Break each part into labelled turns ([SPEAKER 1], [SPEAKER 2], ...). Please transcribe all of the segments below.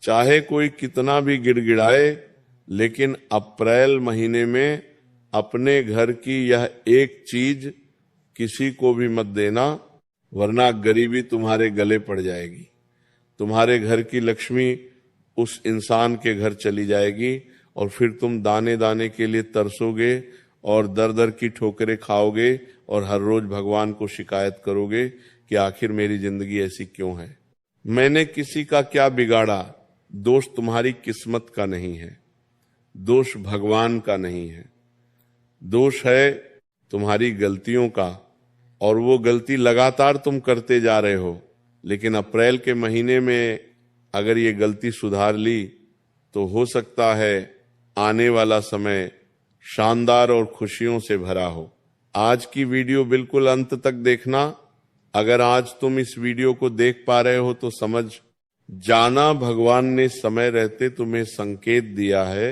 [SPEAKER 1] चाहे कोई कितना भी गिड़गिड़ाए, लेकिन अप्रैल महीने में अपने घर की यह एक चीज किसी को भी मत देना, वरना गरीबी तुम्हारे गले पड़ जाएगी। तुम्हारे घर की लक्ष्मी उस इंसान के घर चली जाएगी और फिर तुम दाने दाने के लिए तरसोगे और दर दर की ठोकरें खाओगे और हर रोज भगवान को शिकायत करोगे कि आखिर मेरी जिंदगी ऐसी क्यों है। मैंने किसी का क्या बिगाड़ा, दोष तुम्हारी किस्मत का नहीं है, दोष भगवान का नहीं है, दोष है तुम्हारी गलतियों का, और वो गलती लगातार तुम करते जा रहे हो। लेकिन अप्रैल के महीने में अगर ये गलती सुधार ली तो हो सकता है आने वाला समय शानदार और खुशियों से भरा हो। आज की वीडियो बिल्कुल अंत तक देखना। अगर आज तुम इस वीडियो को देख पा रहे हो तो समझ जाना भगवान ने समय रहते तुम्हें संकेत दिया है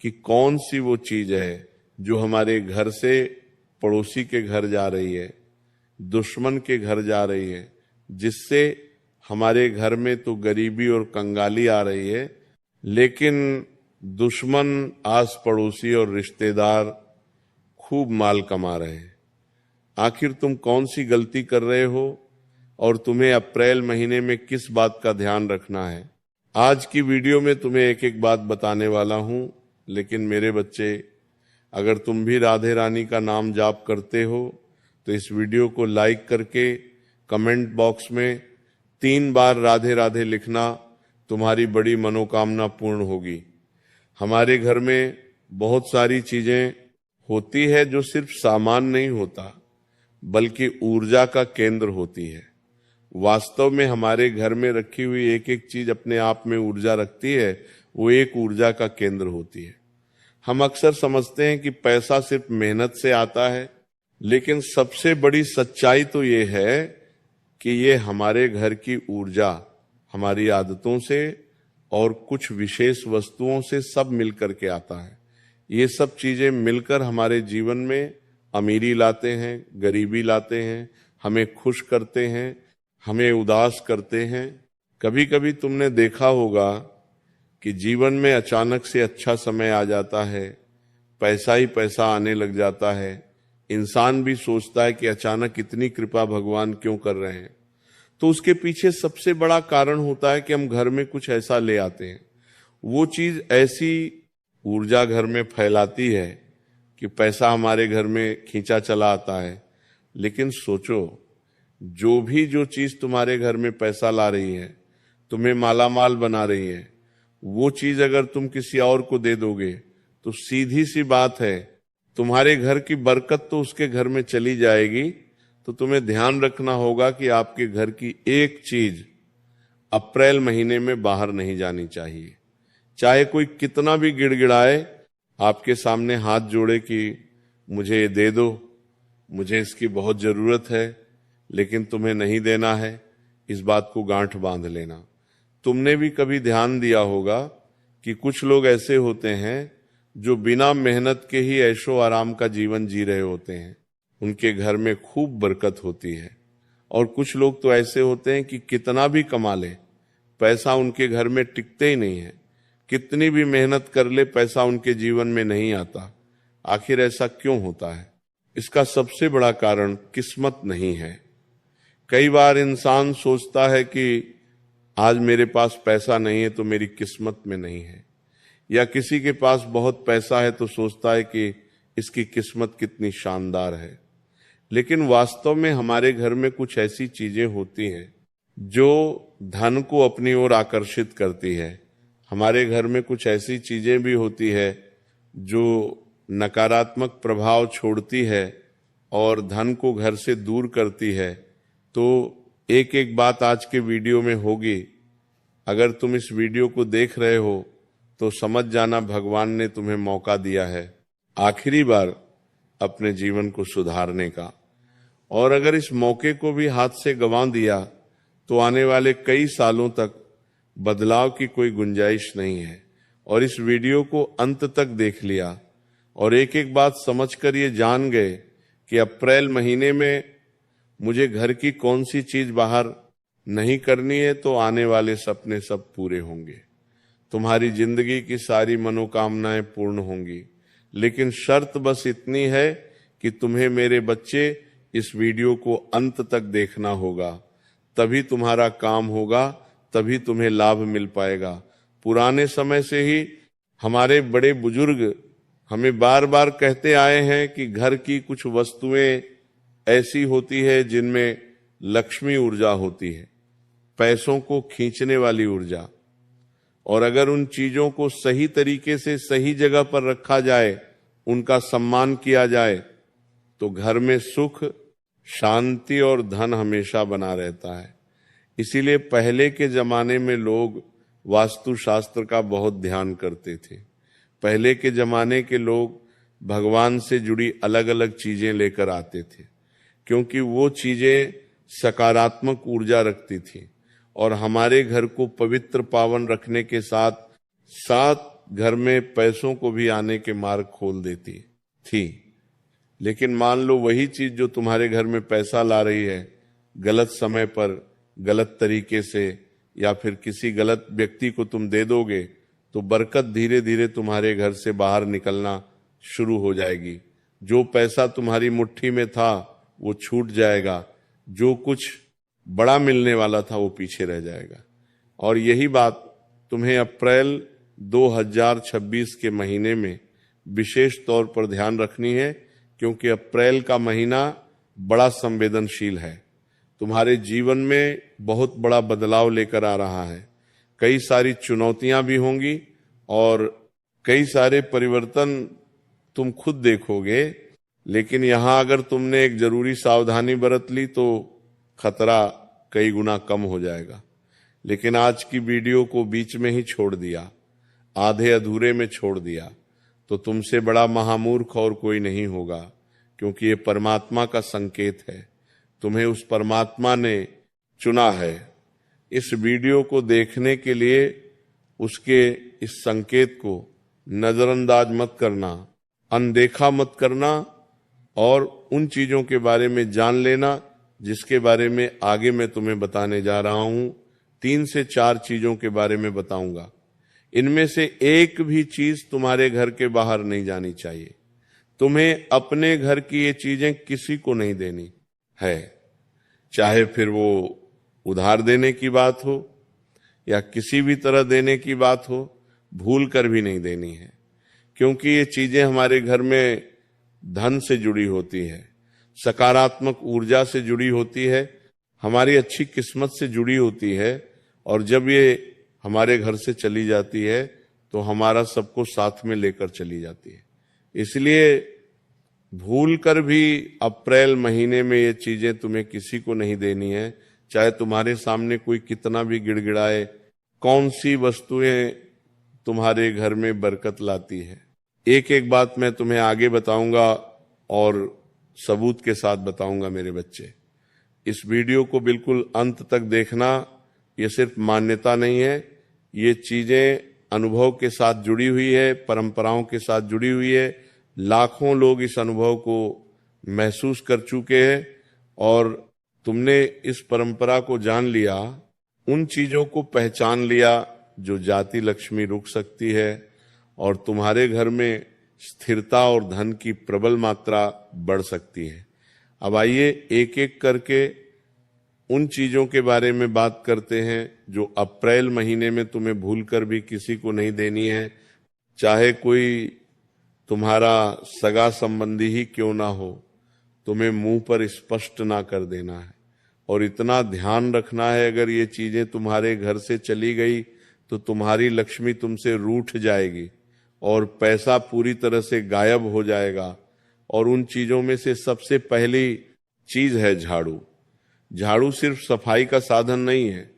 [SPEAKER 1] कि कौन सी वो चीज है जो हमारे घर से पड़ोसी के घर जा रही है, दुश्मन के घर जा रही है, जिससे हमारे घर में तो गरीबी और कंगाली आ रही है, लेकिन दुश्मन, आस पड़ोसी और रिश्तेदार खूब माल कमा रहे हैं। आखिर तुम कौन सी गलती कर रहे हो और तुम्हें अप्रैल महीने में किस बात का ध्यान रखना है? आज की वीडियो में तुम्हें एक एक बात बताने वाला हूं। लेकिन मेरे बच्चे, अगर तुम भी राधे रानी का नाम जाप करते हो तो इस वीडियो को लाइक करके कमेंट बॉक्स में 3 बार राधे राधे लिखना, तुम्हारी बड़ी मनोकामना पूर्ण होगी। हमारे घर में बहुत सारी चीजें होती है जो सिर्फ सामान नहीं होता, बल्कि ऊर्जा का केंद्र होती है। वास्तव में हमारे घर में रखी हुई एक एक चीज अपने आप में ऊर्जा रखती है, वो एक ऊर्जा का केंद्र होती है। हम अक्सर समझते हैं कि पैसा सिर्फ मेहनत से आता है, लेकिन सबसे बड़ी सच्चाई तो ये है कि ये हमारे घर की ऊर्जा हमारी आदतों से और कुछ विशेष वस्तुओं से सब मिलकर के आता है। ये सब चीजें मिलकर हमारे जीवन में अमीरी लाते हैं, गरीबी लाते हैं, हमें खुश करते हैं, हमें उदास करते हैं। कभी कभी तुमने देखा होगा कि जीवन में अचानक से अच्छा समय आ जाता है, पैसा ही पैसा आने लग जाता है। इंसान भी सोचता है कि अचानक इतनी कृपा भगवान क्यों कर रहे हैं। तो उसके पीछे सबसे बड़ा कारण होता है कि हम घर में कुछ ऐसा ले आते हैं, वो चीज ऐसी ऊर्जा घर में फैलाती है कि पैसा हमारे घर में खींचा चला आता है। लेकिन सोचो, जो चीज तुम्हारे घर में पैसा ला रही है, तुम्हें मालामाल बना रही है, वो चीज अगर तुम किसी और को दे दोगे तो सीधी सी बात है, तुम्हारे घर की बरकत तो उसके घर में चली जाएगी। तो तुम्हें ध्यान रखना होगा कि आपके घर की एक चीज अप्रैल महीने में बाहर नहीं जानी चाहिए। चाहे कोई कितना भी गिड़गिड़ाए, आपके सामने हाथ जोड़े कि मुझे ये दे दो, मुझे इसकी बहुत जरूरत है, लेकिन तुम्हें नहीं देना है, इस बात को गांठ बांध लेना। तुमने भी कभी ध्यान दिया होगा कि कुछ लोग ऐसे होते हैं जो बिना मेहनत के ही ऐशो आराम का जीवन जी रहे होते हैं, उनके घर में खूब बरकत होती है। और कुछ लोग तो ऐसे होते हैं कि कितना भी कमा ले, पैसा उनके घर में टिकते ही नहीं है। कितनी भी मेहनत कर ले, पैसा उनके जीवन में नहीं आता। आखिर ऐसा क्यों होता है? इसका सबसे बड़ा कारण किस्मत नहीं है। कई बार इंसान सोचता है कि आज मेरे पास पैसा नहीं है तो मेरी किस्मत में नहीं है, या किसी के पास बहुत पैसा है तो सोचता है कि इसकी किस्मत कितनी शानदार है। लेकिन वास्तव में हमारे घर में कुछ ऐसी चीजें होती हैं जो धन को अपनी ओर आकर्षित करती है। हमारे घर में कुछ ऐसी चीजें भी होती है जो नकारात्मक प्रभाव छोड़ती है और धन को घर से दूर करती है। तो एक एक बात आज के वीडियो में होगी। अगर तुम इस वीडियो को देख रहे हो तो समझ जाना भगवान ने तुम्हें मौका दिया है आखिरी बार अपने जीवन को सुधारने का। और अगर इस मौके को भी हाथ से गंवा दिया तो आने वाले कई सालों तक बदलाव की कोई गुंजाइश नहीं है। और इस वीडियो को अंत तक देख लिया और एक एक बात समझकर ये जान गए कि अप्रैल महीने में मुझे घर की कौन सी चीज बाहर नहीं करनी है, तो आने वाले सपने सब पूरे होंगे। तुम्हारी जिंदगी की सारी मनोकामनाएं पूर्ण होंगी। लेकिन शर्त बस इतनी है कि तुम्हें मेरे बच्चे इस वीडियो को अंत तक देखना होगा, तभी तुम्हारा काम होगा, तभी तुम्हें लाभ मिल पाएगा। पुराने समय से ही हमारे बड़े बुजुर्ग हमें बार बार कहते आए हैं कि घर की कुछ वस्तुएं ऐसी होती है जिनमें लक्ष्मी ऊर्जा होती है, पैसों को खींचने वाली ऊर्जा, और अगर उन चीजों को सही तरीके से सही जगह पर रखा जाए, उनका सम्मान किया जाए, तो घर में सुख, शांति और धन हमेशा बना रहता है। इसीलिए पहले के जमाने में लोग वास्तुशास्त्र का बहुत ध्यान करते थे। पहले के जमाने के लोग भगवान से जुड़ी अलग अलग चीजें लेकर आते थे, क्योंकि वो चीजें सकारात्मक ऊर्जा रखती थी और हमारे घर को पवित्र पावन रखने के साथ साथ घर में पैसों को भी आने के मार्ग खोल देती थी। लेकिन मान लो वही चीज जो तुम्हारे घर में पैसा ला रही है, गलत समय पर गलत तरीके से या फिर किसी गलत व्यक्ति को तुम दे दोगे, तो बरकत धीरे धीरे तुम्हारे घर से बाहर निकलना शुरू हो जाएगी। जो पैसा तुम्हारी मुट्ठी में था वो छूट जाएगा, जो कुछ बड़ा मिलने वाला था वो पीछे रह जाएगा। और यही बात तुम्हें अप्रैल 2026 के महीने में विशेष तौर पर ध्यान रखनी है, क्योंकि अप्रैल का महीना बड़ा संवेदनशील है। तुम्हारे जीवन में बहुत बड़ा बदलाव लेकर आ रहा है। कई सारी चुनौतियां भी होंगी और कई सारे परिवर्तन तुम खुद देखोगे, लेकिन यहां अगर तुमने एक जरूरी सावधानी बरत ली तो खतरा कई गुना कम हो जाएगा। लेकिन आज की वीडियो को बीच में ही छोड़ दिया, आधे अधूरे में छोड़ दिया, तो तुमसे बड़ा महामूर्ख और कोई नहीं होगा, क्योंकि ये परमात्मा का संकेत है। तुम्हें उस परमात्मा ने चुना है। इस वीडियो को देखने के लिए उसके इस संकेत को नजरअंदाज मत करना, अनदेखा मत करना और उन चीजों के बारे में जान लेना जिसके बारे में आगे मैं तुम्हें बताने जा रहा हूं। 3 से 4 चीजों के बारे में बताऊंगा। इनमें से एक भी चीज तुम्हारे घर के बाहर नहीं जानी चाहिए। तुम्हें अपने घर की ये चीजें किसी को नहीं देनी है, चाहे फिर वो उधार देने की बात हो या किसी भी तरह देने की बात हो, भूल कर भी नहीं देनी है। क्योंकि ये चीजें हमारे घर में धन से जुड़ी होती है, सकारात्मक ऊर्जा से जुड़ी होती है, हमारी अच्छी किस्मत से जुड़ी होती है, और जब ये हमारे घर से चली जाती है तो हमारा सबको साथ में लेकर चली जाती है। इसलिए भूल कर भी अप्रैल महीने में ये चीजें तुम्हें किसी को नहीं देनी है, चाहे तुम्हारे सामने कोई कितना भी गिड़गिड़ाए। कौन सी वस्तुएं तुम्हारे घर में बरकत लाती है, एक एक बात मैं तुम्हें आगे बताऊंगा और सबूत के साथ बताऊंगा मेरे बच्चे। इस वीडियो को बिल्कुल अंत तक देखना। ये सिर्फ मान्यता नहीं है, ये चीजें अनुभव के साथ जुड़ी हुई है, परंपराओं के साथ जुड़ी हुई है। लाखों लोग इस अनुभव को महसूस कर चुके हैं और तुमने इस परंपरा को जान लिया, उन चीजों को पहचान लिया जो जाति लक्ष्मी रुक सकती है और तुम्हारे घर में स्थिरता और धन की प्रबल मात्रा बढ़ सकती है। अब आइए एक एक करके उन चीजों के बारे में बात करते हैं जो अप्रैल महीने में तुम्हें भूलकर भी किसी को नहीं देनी है, चाहे कोई तुम्हारा सगा संबंधी ही क्यों ना हो। तुम्हें मुंह पर स्पष्ट ना कर देना है और इतना ध्यान रखना है, अगर ये चीजें तुम्हारे घर से चली गई तो तुम्हारी लक्ष्मी तुमसे रूठ जाएगी और पैसा पूरी तरह से गायब हो जाएगा। और उन चीजों में से सबसे पहली चीज है झाड़ू। झाड़ू सिर्फ सफाई का साधन नहीं है।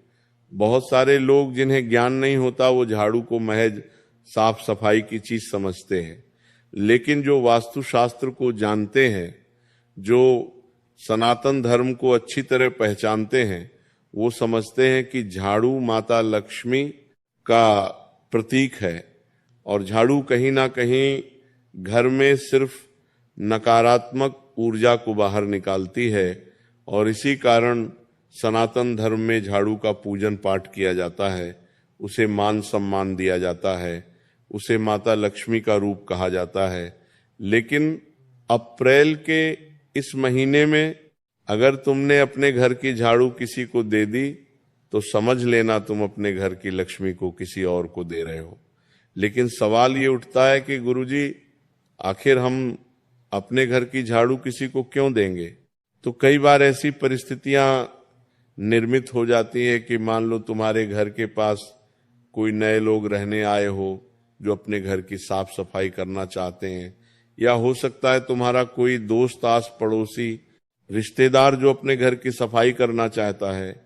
[SPEAKER 1] बहुत सारे लोग जिन्हें ज्ञान नहीं होता वो झाड़ू को महज साफ सफाई की चीज समझते हैं, लेकिन जो वास्तुशास्त्र को जानते हैं, जो सनातन धर्म को अच्छी तरह पहचानते हैं, वो समझते हैं कि झाड़ू माता लक्ष्मी का प्रतीक है और झाड़ू कहीं ना कहीं घर में सिर्फ नकारात्मक ऊर्जा को बाहर निकालती है और इसी कारण सनातन धर्म में झाड़ू का पूजन पाठ किया जाता है उसे मान सम्मान दिया जाता है, उसे माता लक्ष्मी का रूप कहा जाता है। लेकिन अप्रैल के इस महीने में अगर तुमने अपने घर की झाड़ू किसी को दे दी तो समझ लेना तुम अपने घर की लक्ष्मी को किसी और को दे रहे हो। लेकिन सवाल ये उठता है कि गुरुजी, आखिर हम अपने घर की झाड़ू किसी को क्यों देंगे? तो कई बार ऐसी परिस्थितियां निर्मित हो जाती है कि मान लो तुम्हारे घर के पास कोई नए लोग रहने आए हो जो अपने घर की साफ सफाई करना चाहते हैं, या हो सकता है तुम्हारा कोई दोस्त, आस पड़ोसी, रिश्तेदार जो अपने घर की सफाई करना चाहता है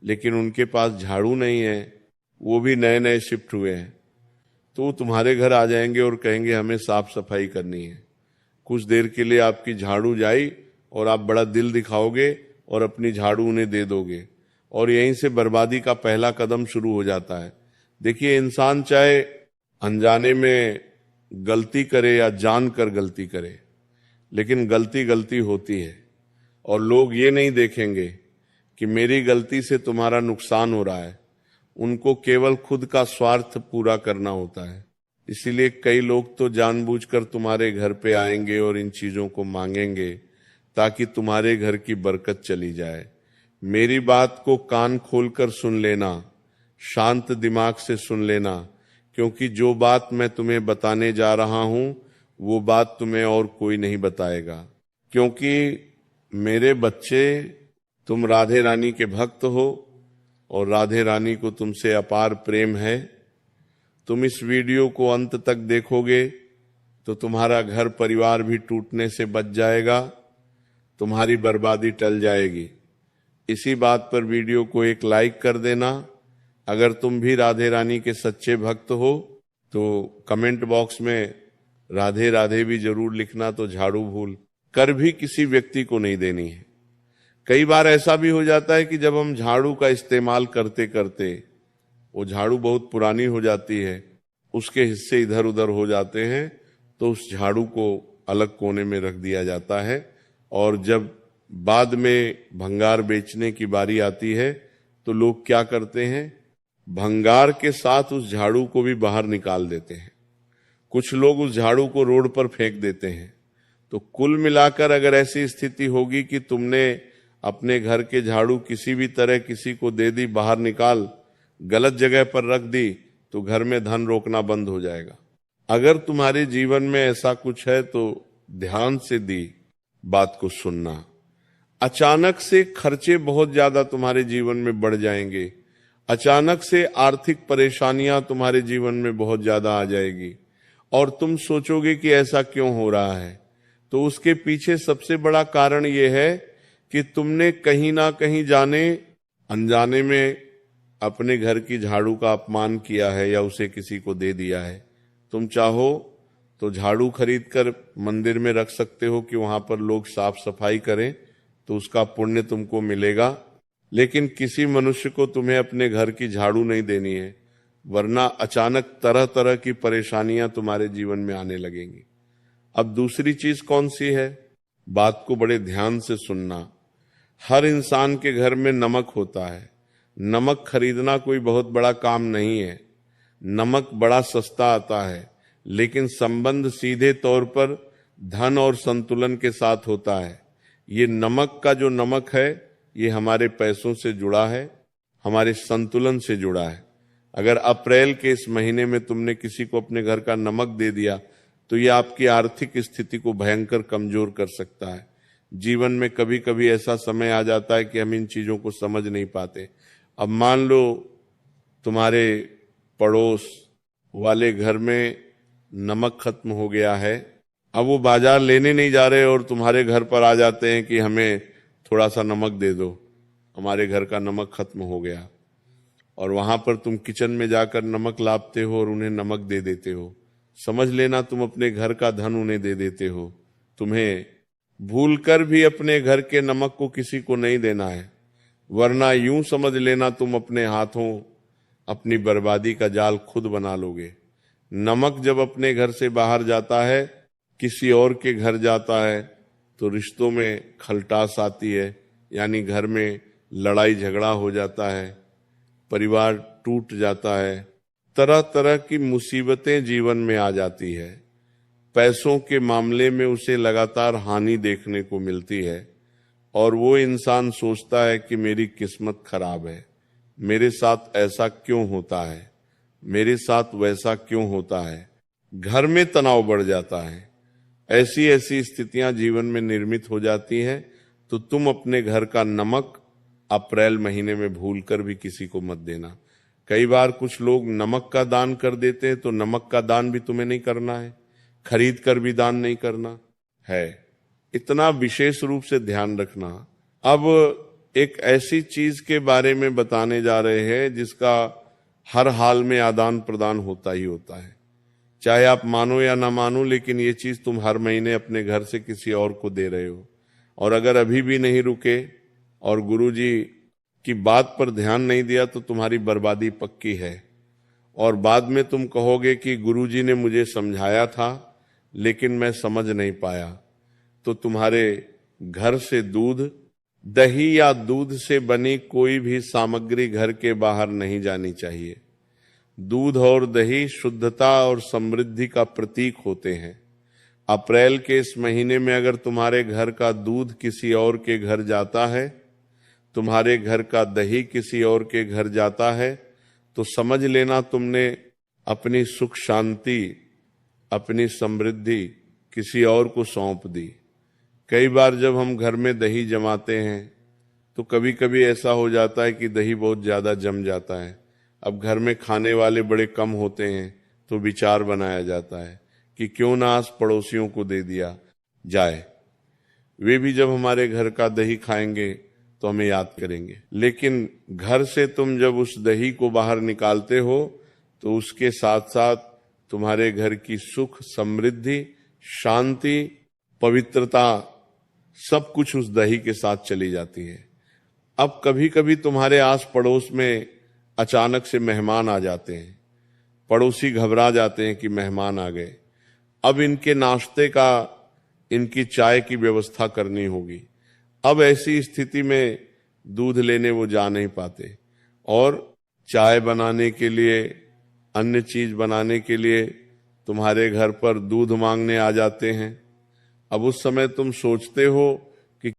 [SPEAKER 1] लेकिन उनके पास झाड़ू नहीं है, वो भी नए नए शिफ्ट हुए हैं, तो वो तुम्हारे घर आ जाएंगे और कहेंगे हमें साफ सफाई करनी है। कुछ देर के लिए आपकी झाड़ू जाई और आप बड़ा दिल दिखाओगे और अपनी झाड़ू उन्हें दे दोगे, और यहीं से बर्बादी का पहला कदम शुरू हो जाता है। देखिए, इंसान चाहे अनजाने में गलती करे या जानकर गलती करे, लेकिन गलती गलती होती है, और लोग ये नहीं देखेंगे कि मेरी गलती से तुम्हारा नुकसान हो रहा है। उनको केवल खुद का स्वार्थ पूरा करना होता है। इसीलिए कई लोग तो जानबूझकर तुम्हारे घर पे आएंगे और इन चीजों को मांगेंगे ताकि तुम्हारे घर की बरकत चली जाए। मेरी बात को कान खोलकर सुन लेना, शांत दिमाग से सुन लेना, क्योंकि जो बात मैं तुम्हें बताने जा रहा हूं वो बात तुम्हें और कोई नहीं बताएगा। क्योंकि मेरे बच्चे, तुम राधे रानी के भक्त हो और राधे रानी को तुमसे अपार प्रेम है। तुम इस वीडियो को अंत तक देखोगे तो तुम्हारा घर परिवार भी टूटने से बच जाएगा, तुम्हारी बर्बादी टल जाएगी। इसी बात पर वीडियो को एक लाइक कर देना। अगर तुम भी राधे रानी के सच्चे भक्त हो तो कमेंट बॉक्स में राधे राधे भी जरूर लिखना, तो झाड़ू भूल कर भी किसी व्यक्ति को नहीं देनी है। कई बार ऐसा भी हो जाता है कि जब हम झाड़ू का इस्तेमाल करते करते वो झाड़ू बहुत पुरानी हो जाती है, उसके हिस्से इधर उधर हो जाते हैं, तो उस झाड़ू को अलग कोने में रख दिया जाता है, और जब बाद में भंगार बेचने की बारी आती है तो लोग क्या करते हैं, भंगार के साथ उस झाड़ू को भी बाहर निकाल देते हैं। कुछ लोग उस झाड़ू को रोड पर फेंक देते हैं। तो कुल मिलाकर अगर ऐसी स्थिति होगी कि तुमने अपने घर के झाड़ू किसी भी तरह किसी को दे दी, बाहर निकाल, गलत जगह पर रख दी, तो घर में धन रोकना बंद हो जाएगा। अगर तुम्हारे जीवन में ऐसा कुछ है तो ध्यान से दी बात को सुनना। अचानक से खर्चे बहुत ज्यादा तुम्हारे जीवन में बढ़ जाएंगे, अचानक से आर्थिक परेशानियां तुम्हारे जीवन में बहुत ज्यादा आ जाएगी, और तुम सोचोगे कि ऐसा क्यों हो रहा है। तो उसके पीछे सबसे बड़ा कारण यह है कि तुमने कहीं ना कहीं जाने अनजाने में अपने घर की झाड़ू का अपमान किया है या उसे किसी को दे दिया है। तुम चाहो तो झाड़ू खरीद कर मंदिर में रख सकते हो कि वहां पर लोग साफ सफाई करें, तो उसका पुण्य तुमको मिलेगा। लेकिन किसी मनुष्य को तुम्हें अपने घर की झाड़ू नहीं देनी है, वरना अचानक तरह तरह की परेशानियां तुम्हारे जीवन में आने लगेंगी। अब दूसरी चीज कौन सी है? बात को बड़े ध्यान से सुनना। हर इंसान के घर में नमक होता है। नमक खरीदना कोई बहुत बड़ा काम नहीं है। नमक बड़ा सस्ता आता है, लेकिन संबंध सीधे तौर पर धन और संतुलन के साथ होता है। ये नमक का जो नमक है ये हमारे पैसों से जुड़ा है, हमारे संतुलन से जुड़ा है। अगर अप्रैल के इस महीने में तुमने किसी को अपने घर का नमक दे दिया तो ये आपकी आर्थिक स्थिति को भयंकर कमजोर कर सकता है। जीवन में कभी कभी ऐसा समय आ जाता है कि हम इन चीजों को समझ नहीं पाते। अब मान लो तुम्हारे पड़ोस वाले घर में नमक खत्म हो गया है, अब वो बाजार लेने नहीं जा रहे और तुम्हारे घर पर आ जाते हैं कि हमें थोड़ा सा नमक दे दो, हमारे घर का नमक खत्म हो गया, और वहां पर तुम किचन में जाकर नमक लाते हो और उन्हें नमक दे देते हो। समझ लेना तुम अपने घर का धन उन्हें दे देते हो। तुम्हें भूलकर भी अपने घर के नमक को किसी को नहीं देना है, वरना यूं समझ लेना तुम अपने हाथों अपनी बर्बादी का जाल खुद बना लोगे। नमक जब अपने घर से बाहर जाता है, किसी और के घर जाता है, तो रिश्तों में खलटास आती है, यानी घर में लड़ाई झगड़ा हो जाता है, परिवार टूट जाता है, तरह तरह की मुसीबतें जीवन में आ जाती है, पैसों के मामले में उसे लगातार हानि देखने को मिलती है और वो इंसान सोचता है कि मेरी किस्मत खराब है, मेरे साथ ऐसा क्यों होता है, मेरे साथ वैसा क्यों होता है। घर में तनाव बढ़ जाता है। ऐसी ऐसी स्थितियां जीवन में निर्मित हो जाती हैं, तो तुम अपने घर का नमक अप्रैल महीने में भूलकर भी किसी को मत देना। कई बार कुछ लोग नमक का दान कर देते हैं, तो नमक का दान भी तुम्हें नहीं करना है, खरीद कर भी दान नहीं करना है। इतना विशेष रूप से ध्यान रखना। अब एक ऐसी चीज के बारे में बताने जा रहे हैं जिसका हर हाल में आदान प्रदान होता ही होता है, चाहे आप मानो या ना मानो, लेकिन ये चीज तुम हर महीने अपने घर से किसी और को दे रहे हो। और अगर अभी भी नहीं रुके और गुरुजी की बात पर ध्यान नहीं दिया तो तुम्हारी बर्बादी पक्की है। और बाद में तुम कहोगे कि गुरुजी ने मुझे समझाया था लेकिन मैं समझ नहीं पाया। तो तुम्हारे घर से दूध, दही या दूध से बनी कोई भी सामग्री घर के बाहर नहीं जानी चाहिए। दूध और दही शुद्धता और समृद्धि का प्रतीक होते हैं। अप्रैल के इस महीने में अगर तुम्हारे घर का दूध किसी और के घर जाता है, तुम्हारे घर का दही किसी और के घर जाता है, तो समझ लेना तुमने अपनी सुख शांति, अपनी समृद्धि किसी और को सौंप दी। कई बार जब हम घर में दही जमाते हैं तो कभी कभी ऐसा हो जाता है कि दही बहुत ज्यादा जम जाता है। अब घर में खाने वाले बड़े कम होते हैं तो विचार बनाया जाता है कि क्यों ना आस पड़ोसियों को दे दिया जाए, वे भी जब हमारे घर का दही खाएंगे तो हमें याद करेंगे। लेकिन घर से तुम जब उस दही को बाहर निकालते हो तो उसके साथ साथ तुम्हारे घर की सुख, समृद्धि, शांति, पवित्रता सब कुछ उस दही के साथ चली जाती है। अब कभी कभी तुम्हारे आस पड़ोस में अचानक से मेहमान आ जाते हैं, पड़ोसी घबरा जाते हैं कि मेहमान आ गए, अब इनके नाश्ते का, इनकी चाय की व्यवस्था करनी होगी। अब ऐसी स्थिति में दूध लेने वो जा नहीं पाते और चाय बनाने के लिए, अन्य चीज बनाने के लिए तुम्हारे घर पर दूध मांगने आ जाते हैं। अब उस समय तुम सोचते हो